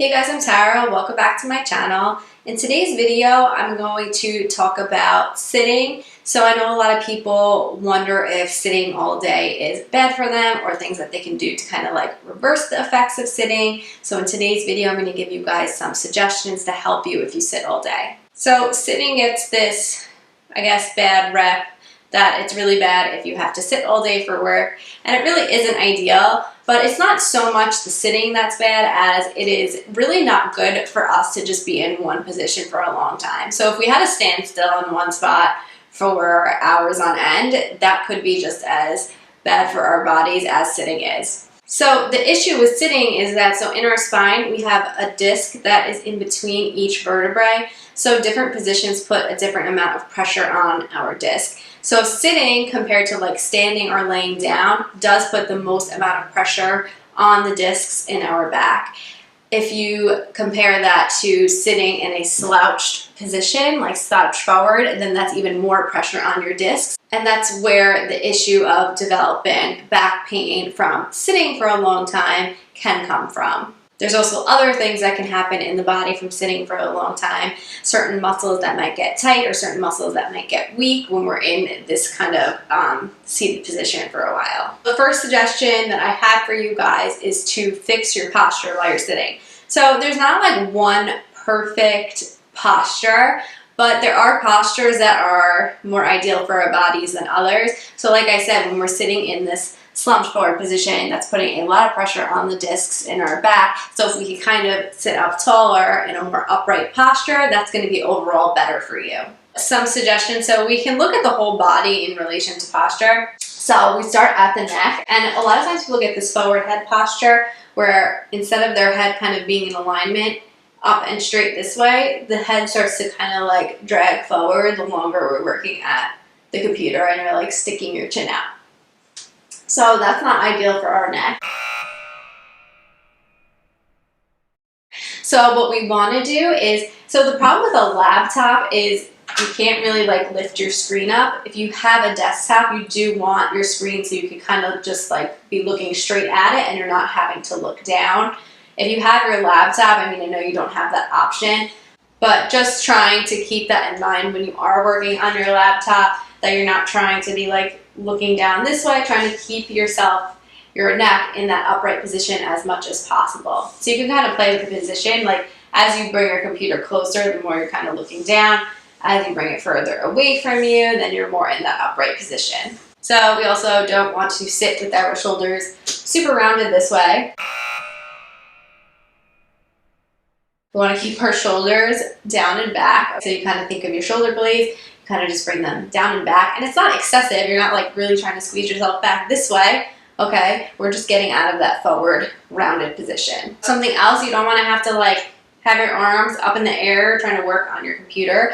Hey guys, I'm Tara. Welcome back to my channel. In today's video, I'm going to talk about sitting. So I know a lot of people wonder if sitting all day is bad for them or things that they can do to kind of like reverse the effects of sitting. So in today's video, I'm going to give you guys some suggestions to help you if you sit all day. So sitting gets this, I guess, bad rep that it's really bad if you have to sit all day for work, and it really isn't ideal. But it's not so much the sitting that's bad as it is really not good for us to just be in one position for a long time. So if we had to stand still in one spot for hours on end, that could be just as bad for our bodies as sitting is. So the issue with sitting is that, so in our spine, we have a disc that is in between each vertebrae. So different positions put a different amount of pressure on our disc. So sitting compared to like standing or laying down does put the most amount of pressure on the discs in our back. If you compare that to sitting in a slouched position, like slouched forward, then that's even more pressure on your discs. And that's where the issue of developing back pain from sitting for a long time can come from. There's also other things that can happen in the body from sitting for a long time. Certain muscles that might get tight or certain muscles that might get weak when we're in this kind of seated position for a while. The first suggestion that I have for you guys is to fix your posture while you're sitting. So there's not like one perfect posture, but there are postures that are more ideal for our bodies than others. So like I said, when we're sitting in this slumped forward position, that's putting a lot of pressure on the discs in our back. So if we can kind of sit up taller in a more upright posture, that's going to be overall better for you. Some suggestions, so we can look at the whole body in relation to posture. So we start at the neck, and a lot of times people get this forward head posture where instead of their head kind of being in alignment up and straight this way, the head starts to kind of like drag forward the longer we're working at the computer and you're like sticking your chin out. So that's not ideal for our neck. So what we want to do is, so the problem with a laptop is you can't really like lift your screen up. If you have a desktop, you do want your screen so you can kind of just like be looking straight at it and you're not having to look down. If you have your laptop, I know you don't have that option, but just trying to keep that in mind when you are working on your laptop, that you're not trying to be like looking down this way, trying to keep your neck in that upright position as much as possible. So you can kind of play with the position, like as you bring your computer closer, the more you're kind of looking down. As you bring it further away from you, then you're more in that upright position. So we also don't want to sit with our shoulders super rounded this way. We want to keep our shoulders down and back. So you kind of think of your shoulder blades, kind of just bring them down and back. And it's not excessive. You're not like really trying to squeeze yourself back this way. Okay, we're just getting out of that forward rounded position. Something else, you don't want to have to like have your arms up in the air trying to work on your computer.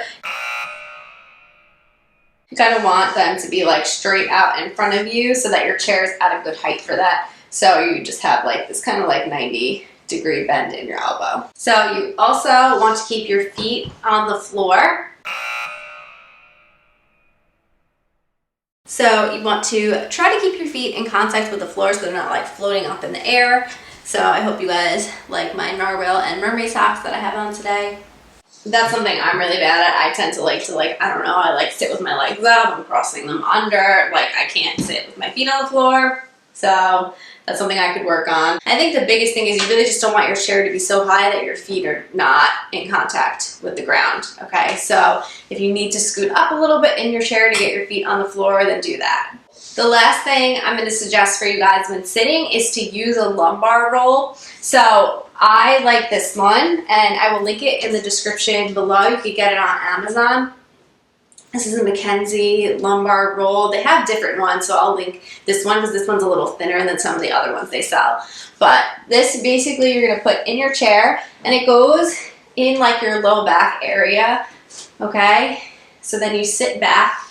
You kind of want them to be like straight out in front of you so that your chair is at a good height for that. So you just have like this kind of like 90-degree bend in your elbow. So you also want to keep your feet on the floor. So you want to try to keep your feet in contact with the floor so they're not like floating up in the air. So I hope you guys like my narwhal and mermaid socks that I have on today. That's something I'm really bad at. I tend to I sit with my legs up, I'm crossing them under, like I can't sit with my feet on the floor. So that's something I could work on. I think the biggest thing is you really just don't want your chair to be so high that your feet are not in contact with the ground, okay? So if you need to scoot up a little bit in your chair to get your feet on the floor, then do that. The last thing I'm going to suggest for you guys when sitting is to use a lumbar roll. So I like this one, and I will link it in the description below. You can get it on Amazon. This is a McKenzie lumbar roll. They have different ones, so I'll link this one because this one's a little thinner than some of the other ones they sell. But this basically you're going to put in your chair, and it goes in like your low back area, okay? So then you sit back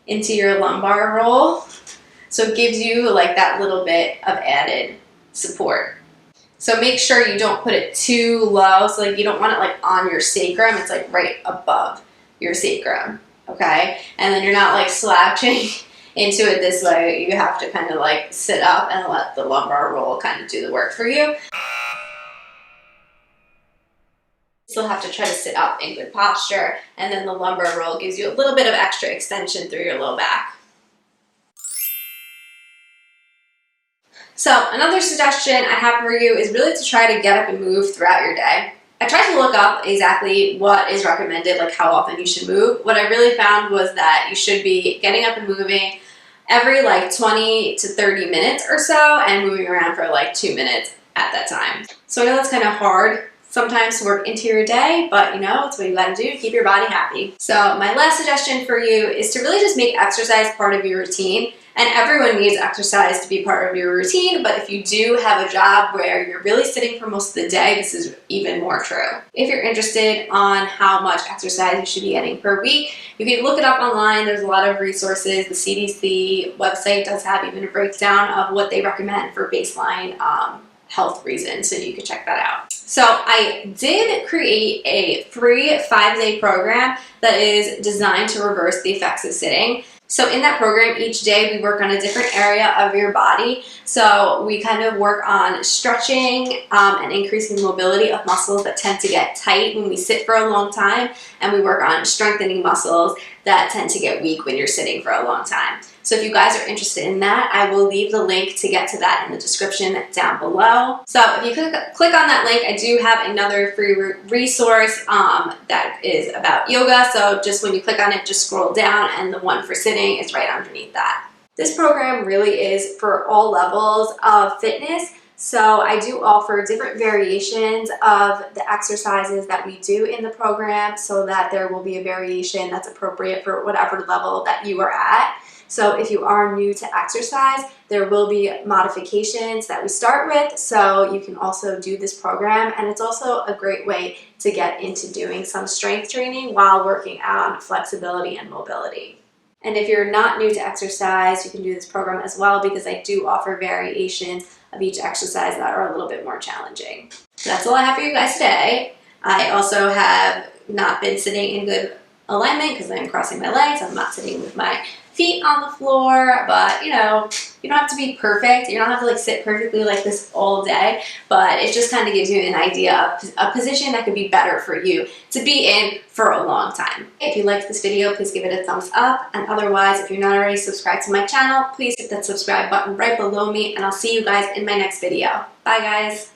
into your lumbar roll. So it gives you like that little bit of added support. So make sure you don't put it too low. So like you don't want it like on your sacrum. It's like right above your sacrum. Okay. And then you're not like slouching into it this way. You have to kind of like sit up and let the lumbar roll kind of do the work for you. Still have to try to sit up in good posture, and then the lumbar roll gives you a little bit of extra extension through your low back. So another suggestion I have for you is really to try to get up and move throughout your day. I tried to look up exactly what is recommended, like how often you should move. What I really found was that you should be getting up and moving every like 20 to 30 minutes or so, and moving around for like 2 minutes at that time. So I know that's kind of hard sometimes to work into your day, but you know, it's what you gotta do to keep your body happy. So my last suggestion for you is to really just make exercise part of your routine. And everyone needs exercise to be part of your routine, but if you do have a job where you're really sitting for most of the day, this is even more true. If you're interested on how much exercise you should be getting per week, you can look it up online. There's a lot of resources. The CDC website does have even a breakdown of what they recommend for baseline health reasons, so you can check that out. So I did create a free 5-day program that is designed to reverse the effects of sitting. So in that program, each day we work on a different area of your body. So we kind of work on stretching and increasing mobility of muscles that tend to get tight when we sit for a long time. And we work on strengthening muscles that tend to get weak when you're sitting for a long time. So if you guys are interested in that, I will leave the link to get to that in the description down below. So if you click on that link, I do have another free resource that is about yoga. So just when you click on it, just scroll down, and the one for sitting is right underneath that. This program really is for all levels of fitness. So I do offer different variations of the exercises that we do in the program, so that there will be a variation that's appropriate for whatever level that you are at. So if you are new to exercise, there will be modifications that we start with, so you can also do this program. And it's also a great way to get into doing some strength training while working on flexibility and mobility. And if you're not new to exercise, you can do this program as well, because I do offer variations of each exercise that are a little bit more challenging. So that's all I have for you guys today. I also have not been sitting in good alignment because I'm crossing my legs. I'm not sitting with my feet on the floor, but you know, you don't have to be perfect. You don't have to like sit perfectly like this all day, but it just kind of gives you an idea of a position that could be better for you to be in for a long time. If you liked this video, please give it a thumbs up. And otherwise, if you're not already subscribed to my channel, please hit that subscribe button right below me, and I'll see you guys in my next video. Bye guys.